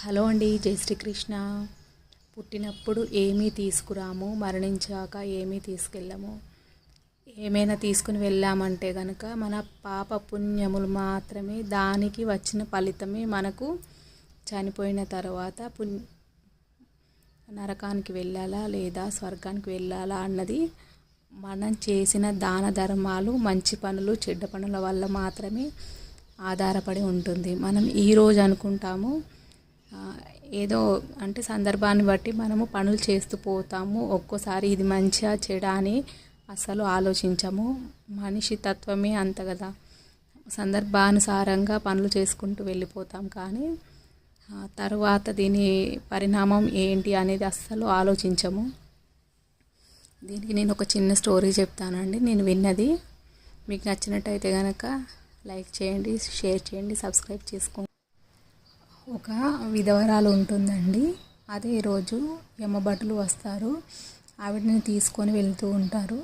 Hello అండి, జై శ్రీకృష్ణ. పుట్టినప్పుడు ఏమీ తీసుకురాము, మరణించాక ఏమీ తీసుకెళ్ళము. ఏమైనా తీసుకుని వెళ్ళామంటే కనుక మన పాప పుణ్యములు మాత్రమే, దానికి వచ్చిన ఫలితమే మనకు చనిపోయిన తర్వాత నరకానికి వెళ్ళాలా లేదా స్వర్గానికి వెళ్ళాలా అన్నది మనం చేసిన దాన ధర్మాలు, మంచి పనులు, చెడ్డ పనుల వల్ల మాత్రమే ఆధారపడి ఉంటుంది. మనం ఈరోజు అనుకుంటాము ఏదో అంటే సందర్భాన్ని బట్టి మనము పనులు చేస్తూ పోతాము. ఒక్కోసారి ఇది మంచిగా చెడా అని అసలు ఆలోచించము. మనిషి తత్వమే అంత కదా, సందర్భానుసారంగా పనులు చేసుకుంటూ వెళ్ళిపోతాం. కానీ తరువాత దీని పరిణామం ఏంటి అనేది అస్సలు ఆలోచించము. దీనికి నేను ఒక చిన్న స్టోరీ చెప్తానండి, నేను విన్నది. మీకు నచ్చినట్టయితే కనుక లైక్ చేయండి, షేర్ చేయండి, సబ్స్క్రైబ్ చేసుకోండి. ఒక విధవరాలు ఉంటుందండి. అదే రోజు యమభటులు వస్తారు. ఆవిడని తీసుకొని వెళ్తూ ఉంటారు.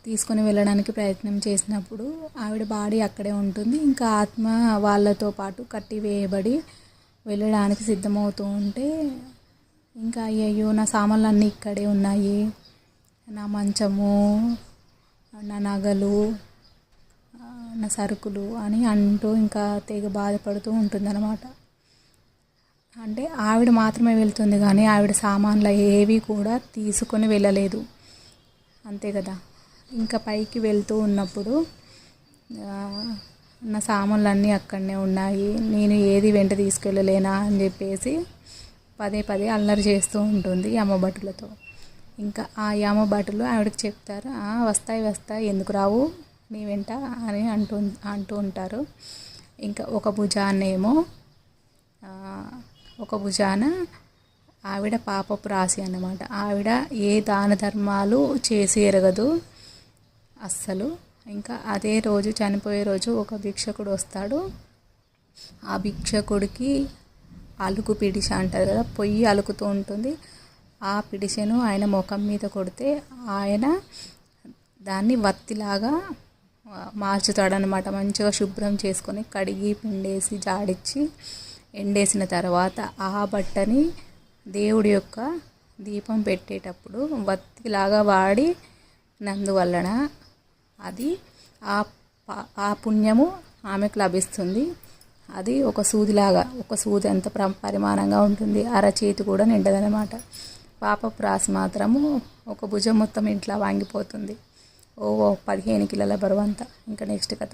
తీసుకొని వెళ్ళడానికి ప్రయత్నం చేసినప్పుడు ఆవిడ బాడీ అక్కడే ఉంటుంది. ఇంకా ఆత్మ వాళ్ళతో పాటు కట్టివేయబడి వెళ్ళడానికి సిద్ధమవుతూ ఉంటే, ఇంకా అయ్యయ్యో నా సామాన్లు అన్నీ ఇక్కడే ఉన్నాయి, నా మంచము, నా నగలు, నా సరుకులు అని అంటూ ఇంకా తెగ బాధపడుతూ ఉంటుందన్నమాట. అంటే ఆవిడ మాత్రమే వెళ్తుంది కానీ ఆవిడ సామాన్లు ఏవి కూడా తీసుకొని వెళ్ళలేదు, అంతే కదా. ఇంకా పైకి వెళ్తూ ఉన్నప్పుడు నా సామాన్లు అన్నీ అక్కడనే ఉన్నాయి, నేను ఏది వెంట తీసుకెళ్ళలేనా అని చెప్పేసి పదే పదే అల్లరి చేస్తూ ఉంటుంది యమభటులతో. ఇంకా ఆ యమభటులు ఆవిడకి చెప్తారు, వస్తాయి వస్తాయి, ఎందుకు రావు నీ వెంట అని అంటూ ఉంటారు. ఇంకా ఒక భుజాన ఆవిడ పాపపు రాశి అన్నమాట. ఆవిడ ఏ దాన ధర్మాలు చేసి ఎరగదు అస్సలు. ఇంకా అదే రోజు, చనిపోయే రోజు, ఒక భిక్షకుడు వస్తాడు. ఆ భిక్షకుడికి అలుకు పిడిశ అంటారు కదా, పొయ్యి అలుకుతూ ఉంటుంది. ఆ పిడిశను ఆయన ముఖం మీద కొడితే ఆయన దాన్ని వత్తిలాగా మార్చుతాడనమాట. మంచిగా శుభ్రం చేసుకొని కడిగి పిండేసి జాడిచ్చి ఎండేసిన తర్వాత ఆ బట్టని దేవుడి యొక్క దీపం పెట్టేటప్పుడు వత్తిలాగా వాడినందువలన అది ఆ పుణ్యము ఆమెకు లభిస్తుంది. అది ఒక సూదిలాగా, ఒక సూది ఎంత పరిమాణంగా ఉంటుంది, అరచేతి కూడా నిండదనమాట. పాపపు రాశి మాత్రము ఒక భుజం మొత్తం ఇంట్లో వాంగిపోతుంది. 15 కిలోల బరువంతా. ఇంకా నెక్స్ట్ కథ.